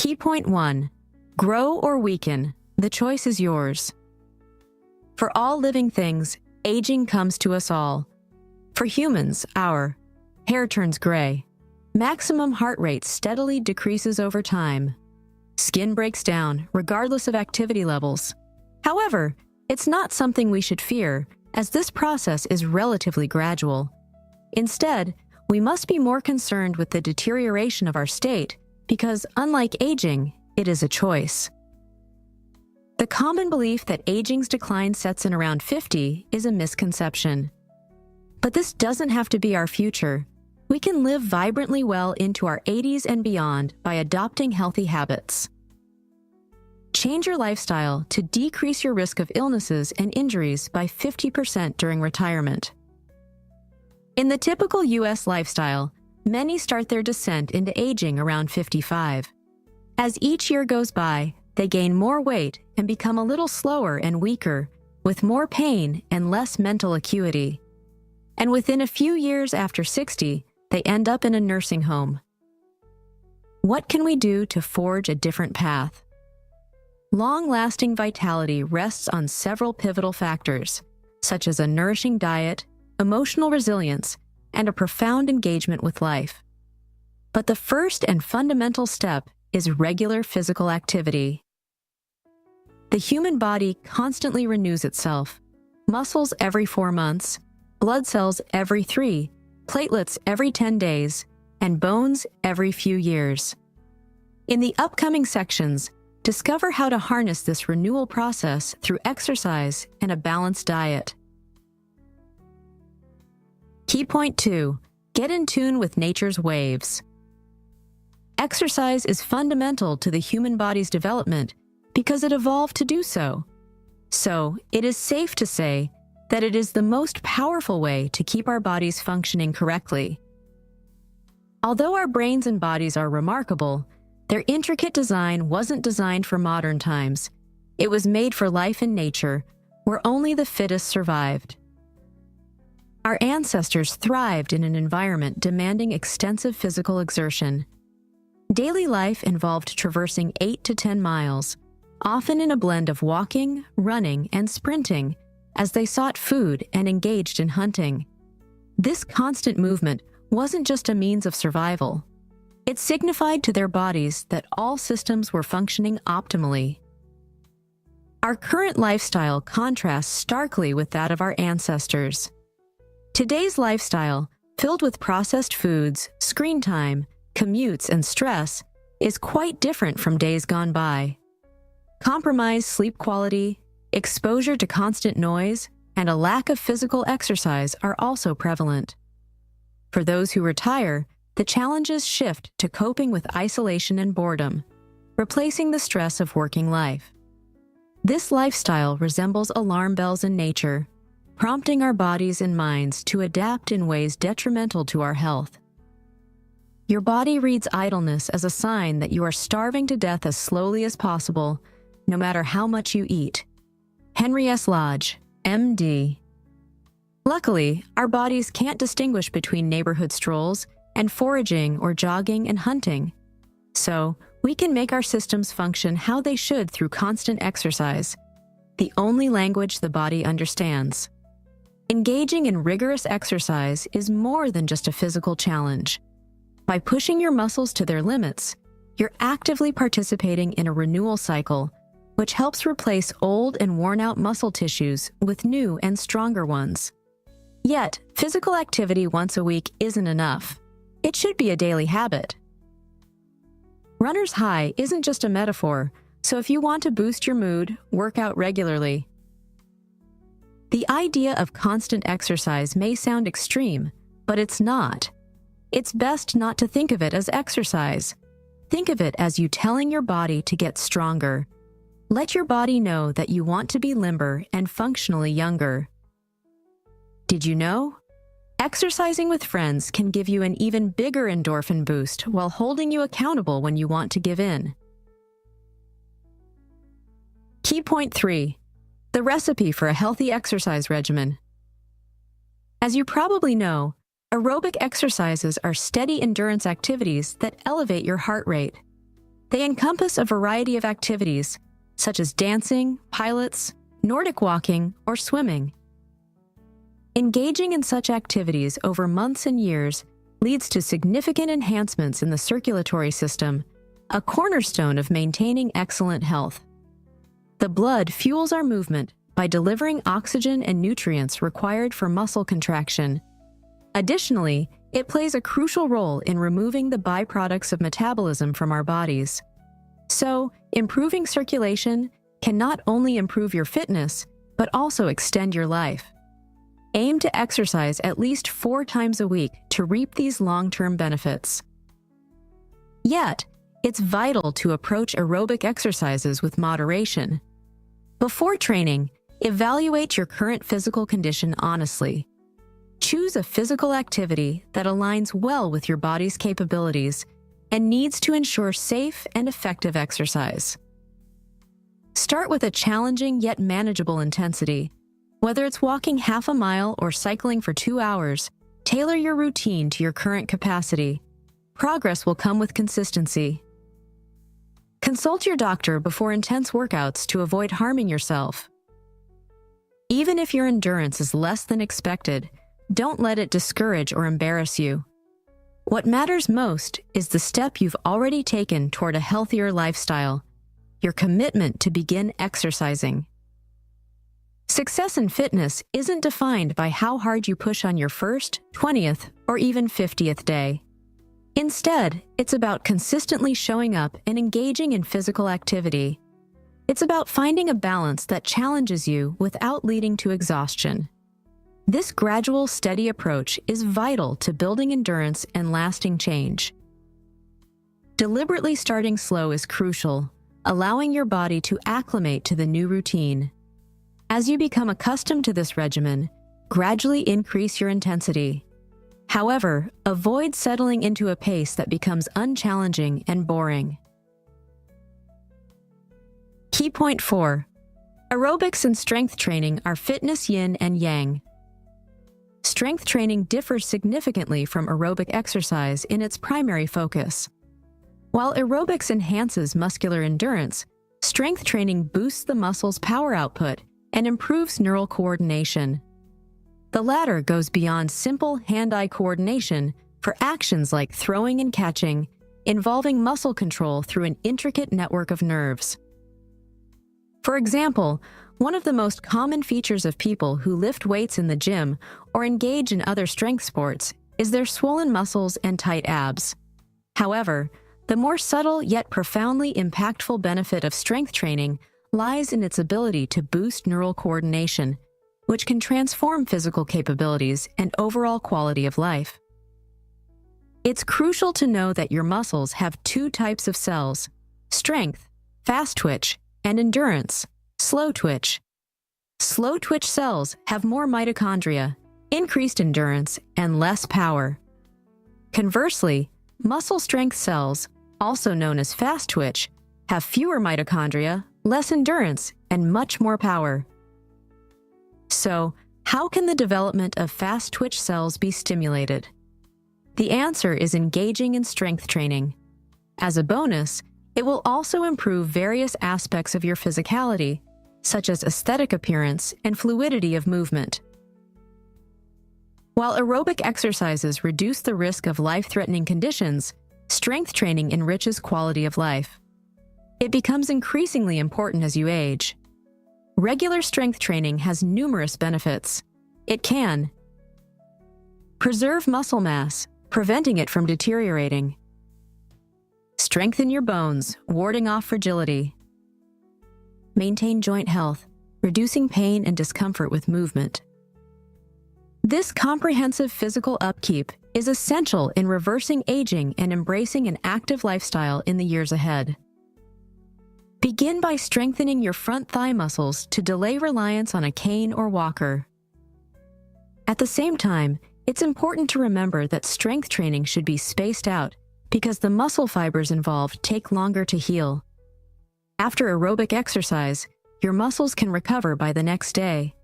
Key point 1. Grow or weaken. The choice is yours. For all living things, aging comes to us all. For humans, our hair turns gray. Maximum heart rate steadily decreases over time. Skin breaks down, regardless of activity levels. However, it's not something we should fear, as this process is relatively gradual. Instead, we must be more concerned with the deterioration of our state, because unlike aging, it is a choice. The common belief that aging's decline sets in around 50 is a misconception. But this doesn't have to be our future. We can live vibrantly well into our 80s and beyond by adopting healthy habits. Change your lifestyle to decrease your risk of illnesses and injuries by 50% during retirement. In the typical U.S. lifestyle, many start their descent into aging around 55. As each year goes by, they gain more weight and become a little slower and weaker, with more pain and less mental acuity. And within a few years after 60, they end up in a nursing home. What can we do to forge a different path? Long-lasting vitality rests on several pivotal factors, such as a nourishing diet, emotional resilience, and a profound engagement with life. But the first and fundamental step is regular physical activity. The human body constantly renews itself. Muscles every 4 months, blood cells every 3, platelets every 10 days, and bones every few years. In the upcoming sections, discover how to harness this renewal process through exercise and a balanced diet. Key point 2. Get in tune with nature's waves. Exercise is fundamental to the human body's development because it evolved to do so. So, it is safe to say that it is the most powerful way to keep our bodies functioning correctly. Although our brains and bodies are remarkable, their intricate design wasn't designed for modern times. It was made for life in nature, where only the fittest survived. Our ancestors thrived in an environment demanding extensive physical exertion. Daily life involved traversing 8 to 10 miles, often in a blend of walking, running, and sprinting, as they sought food and engaged in hunting. This constant movement wasn't just a means of survival. It signified to their bodies that all systems were functioning optimally. Our current lifestyle contrasts starkly with that of our ancestors. Today's lifestyle, filled with processed foods, screen time, commutes, and stress, is quite different from days gone by. Compromised sleep quality, exposure to constant noise, and a lack of physical exercise are also prevalent. For those who retire, the challenges shift to coping with isolation and boredom, replacing the stress of working life. This lifestyle resembles alarm bells in nature, prompting our bodies and minds to adapt in ways detrimental to our health. Your body reads idleness as a sign that you are starving to death as slowly as possible, no matter how much you eat. Henry S. Lodge, M.D. Luckily, our bodies can't distinguish between neighborhood strolls and foraging or jogging and hunting. So, we can make our systems function how they should through constant exercise, the only language the body understands. Engaging in rigorous exercise is more than just a physical challenge. By pushing your muscles to their limits, you're actively participating in a renewal cycle, which helps replace old and worn-out muscle tissues with new and stronger ones. Yet, physical activity once a week isn't enough. It should be a daily habit. Runner's high isn't just a metaphor, so if you want to boost your mood, work out regularly. The idea of constant exercise may sound extreme, but it's not. It's best not to think of it as exercise. Think of it as you telling your body to get stronger. Let your body know that you want to be limber and functionally younger. Did you know? Exercising with friends can give you an even bigger endorphin boost while holding you accountable when you want to give in. Key point 3. The recipe for a healthy exercise regimen. As you probably know, aerobic exercises are steady endurance activities that elevate your heart rate. They encompass a variety of activities, such as dancing, pilates, Nordic walking, or swimming. Engaging in such activities over months and years leads to significant enhancements in the circulatory system, a cornerstone of maintaining excellent health. The blood fuels our movement by delivering oxygen and nutrients required for muscle contraction. Additionally, it plays a crucial role in removing the byproducts of metabolism from our bodies. So, improving circulation can not only improve your fitness, but also extend your life. Aim to exercise at least 4 times a week to reap these long-term benefits. Yet, it's vital to approach aerobic exercises with moderation. Before training, evaluate your current physical condition honestly. Choose a physical activity that aligns well with your body's capabilities and needs to ensure safe and effective exercise. Start with a challenging yet manageable intensity. Whether it's walking half a mile or cycling for 2 hours, tailor your routine to your current capacity. Progress will come with consistency. Consult your doctor before intense workouts to avoid harming yourself. Even if your endurance is less than expected, don't let it discourage or embarrass you. What matters most is the step you've already taken toward a healthier lifestyle, your commitment to begin exercising. Success in fitness isn't defined by how hard you push on your first, 20th, or even 50th day. Instead, it's about consistently showing up and engaging in physical activity. It's about finding a balance that challenges you without leading to exhaustion. This gradual, steady approach is vital to building endurance and lasting change. Deliberately starting slow is crucial, allowing your body to acclimate to the new routine. As you become accustomed to this regimen, gradually increase your intensity. However, avoid settling into a pace that becomes unchallenging and boring. Key point 4. Aerobics and strength training are fitness yin and yang. Strength training differs significantly from aerobic exercise in its primary focus. While aerobics enhances muscular endurance, strength training boosts the muscle's power output and improves neural coordination. The latter goes beyond simple hand-eye coordination for actions like throwing and catching, involving muscle control through an intricate network of nerves. For example, one of the most common features of people who lift weights in the gym or engage in other strength sports is their swollen muscles and tight abs. However, the more subtle yet profoundly impactful benefit of strength training lies in its ability to boost neural coordination, which can transform physical capabilities and overall quality of life. It's crucial to know that your muscles have 2 types of cells: strength, fast twitch, and endurance, slow twitch. Slow twitch cells have more mitochondria, increased endurance, and less power. Conversely, muscle strength cells, also known as fast twitch, have fewer mitochondria, less endurance, and much more power. So, how can the development of fast twitch cells be stimulated? The answer is engaging in strength training. As a bonus, it will also improve various aspects of your physicality, such as aesthetic appearance and fluidity of movement. While aerobic exercises reduce the risk of life-threatening conditions, strength training enriches quality of life. It becomes increasingly important as you age. Regular strength training has numerous benefits. It can preserve muscle mass, preventing it from deteriorating. Strengthen your bones, warding off fragility. Maintain joint health, reducing pain and discomfort with movement. This comprehensive physical upkeep is essential in reversing aging and embracing an active lifestyle in the years ahead. Begin by strengthening your front thigh muscles to delay reliance on a cane or walker. At the same time, it's important to remember that strength training should be spaced out because the muscle fibers involved take longer to heal. After aerobic exercise, your muscles can recover by the next day.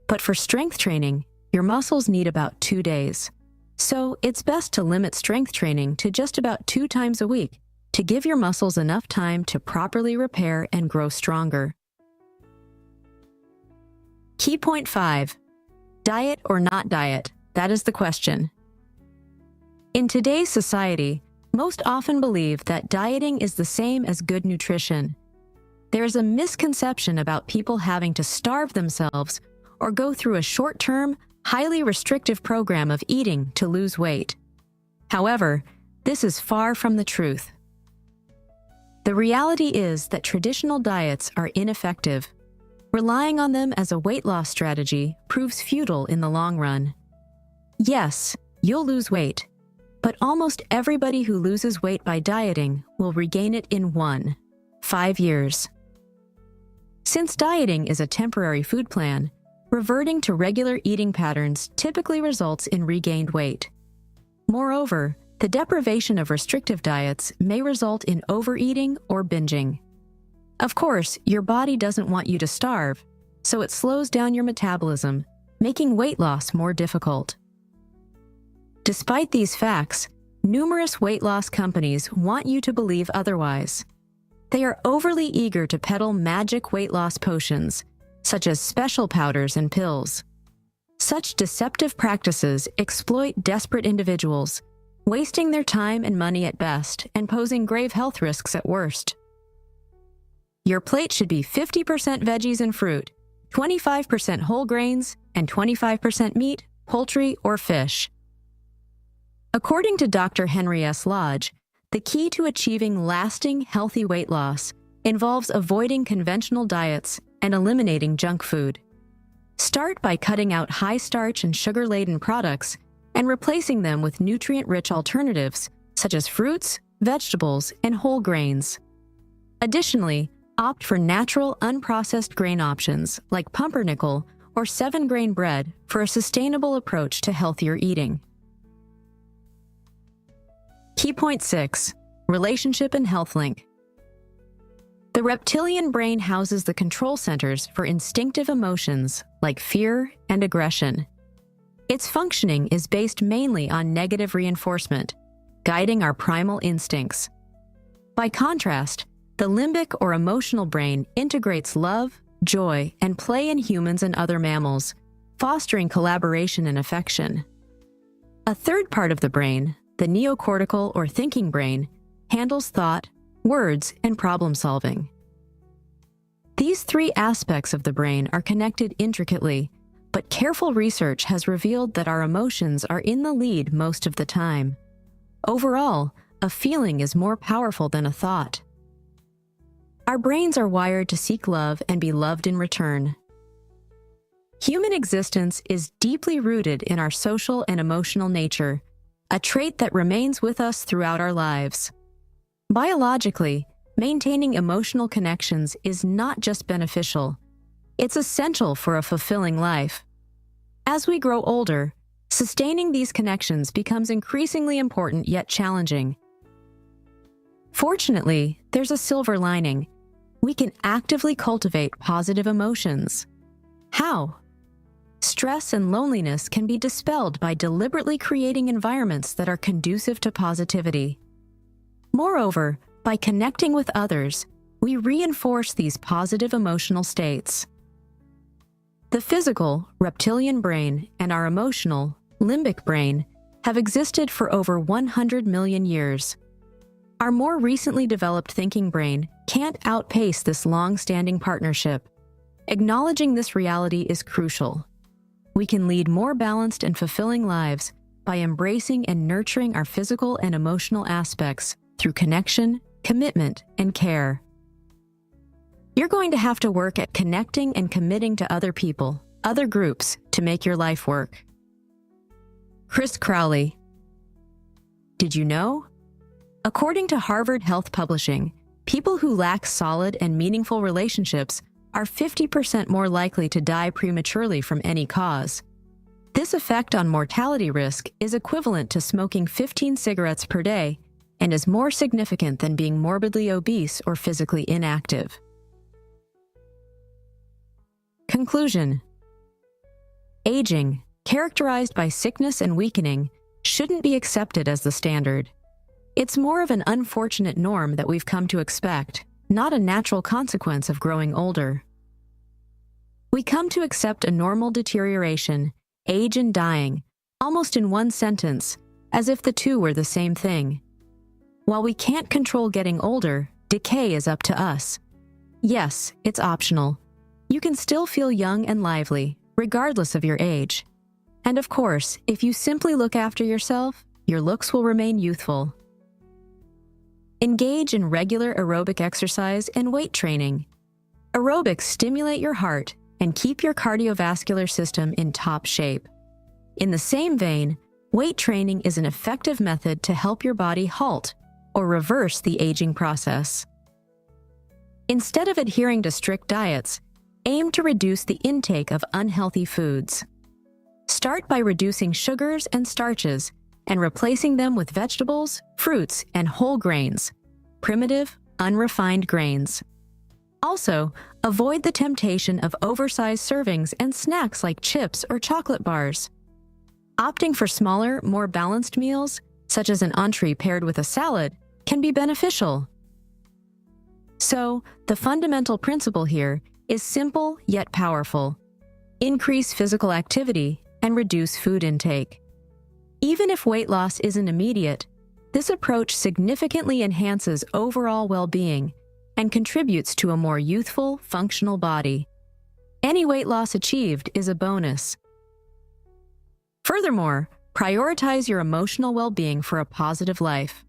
But for strength training, your muscles need about 2 days. So it's best to limit strength training to just about 2 times a week to give your muscles enough time to properly repair and grow stronger. Key point 5. Diet or not diet? That is the question. In today's society, most often believe that dieting is the same as good nutrition. There is a misconception about people having to starve themselves or go through a short-term, highly restrictive program of eating to lose weight. However, this is far from the truth. The reality is that traditional diets are ineffective. Relying on them as a weight loss strategy proves futile in the long run. Yes, you'll lose weight, but almost everybody who loses weight by dieting will regain it in 5 years. Since dieting is a temporary food plan, reverting to regular eating patterns typically results in regained weight. Moreover, the deprivation of restrictive diets may result in overeating or binging. Of course, your body doesn't want you to starve, so it slows down your metabolism, making weight loss more difficult. Despite these facts, numerous weight loss companies want you to believe otherwise. They are overly eager to peddle magic weight loss potions, such as special powders and pills. Such deceptive practices exploit desperate individuals, wasting their time and money at best and posing grave health risks at worst. Your plate should be 50% veggies and fruit, 25% whole grains, and 25% meat, poultry, or fish. According to Dr. Henry S. Lodge, the key to achieving lasting, healthy weight loss involves avoiding conventional diets and eliminating junk food. Start by cutting out high-starch and sugar-laden products and replacing them with nutrient-rich alternatives such as fruits, vegetables, and whole grains. Additionally, opt for natural, unprocessed grain options like pumpernickel or 7-grain bread for a sustainable approach to healthier eating. Key point 6. Relationship and health link. The reptilian brain houses the control centers for instinctive emotions like fear and aggression. Its functioning is based mainly on negative reinforcement, guiding our primal instincts. By contrast, the limbic or emotional brain integrates love, joy, and play in humans and other mammals, fostering collaboration and affection. A third part of the brain, the neocortical or thinking brain, handles thought, words, and problem solving. These 3 aspects of the brain are connected intricately, but careful research has revealed that our emotions are in the lead most of the time. Overall, a feeling is more powerful than a thought. Our brains are wired to seek love and be loved in return. Human existence is deeply rooted in our social and emotional nature, a trait that remains with us throughout our lives. Biologically, maintaining emotional connections is not just beneficial, it's essential for a fulfilling life. As we grow older, sustaining these connections becomes increasingly important yet challenging. Fortunately, there's a silver lining. We can actively cultivate positive emotions. How? Stress and loneliness can be dispelled by deliberately creating environments that are conducive to positivity. Moreover, by connecting with others, we reinforce these positive emotional states. The physical, reptilian brain and our emotional, limbic brain have existed for over 100 million years. Our more recently developed thinking brain can't outpace this long-standing partnership. Acknowledging this reality is crucial. We can lead more balanced and fulfilling lives by embracing and nurturing our physical and emotional aspects through connection, commitment, and care. You're going to have to work at connecting and committing to other people, other groups, to make your life work. Chris Crowley. Did you know? According to Harvard Health Publishing, people who lack solid and meaningful relationships are 50% more likely to die prematurely from any cause. This effect on mortality risk is equivalent to smoking 15 cigarettes per day and is more significant than being morbidly obese or physically inactive. Conclusion. Aging, characterized by sickness and weakening, shouldn't be accepted as the standard. It's more of an unfortunate norm that we've come to expect, not a natural consequence of growing older. We come to accept a normal deterioration, age and dying, almost in one sentence, as if the two were the same thing. While we can't control getting older, decay is up to us. Yes, it's optional. You can still feel young and lively, regardless of your age. And of course, if you simply look after yourself, your looks will remain youthful. Engage in regular aerobic exercise and weight training. Aerobics stimulate your heart and keep your cardiovascular system in top shape. In the same vein, weight training is an effective method to help your body halt or reverse the aging process. Instead of adhering to strict diets, aim to reduce the intake of unhealthy foods. Start by reducing sugars and starches and replacing them with vegetables, fruits, and whole grains, primitive, unrefined grains. Also, avoid the temptation of oversized servings and snacks like chips or chocolate bars. Opting for smaller, more balanced meals, such as an entree paired with a salad, can be beneficial. So, the fundamental principle here is simple yet powerful. Increase physical activity and reduce food intake. Even if weight loss isn't immediate, this approach significantly enhances overall well-being and contributes to a more youthful, functional body. Any weight loss achieved is a bonus. Furthermore, prioritize your emotional well-being for a positive life.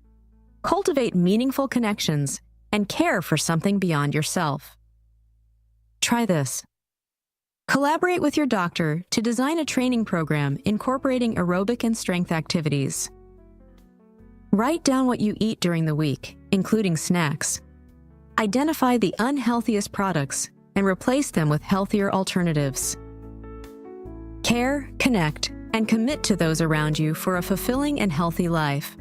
Cultivate meaningful connections and care for something beyond yourself. Try this. Collaborate with your doctor to design a training program incorporating aerobic and strength activities. Write down what you eat during the week, including snacks. Identify the unhealthiest products and replace them with healthier alternatives. Care, connect, and commit to those around you for a fulfilling and healthy life.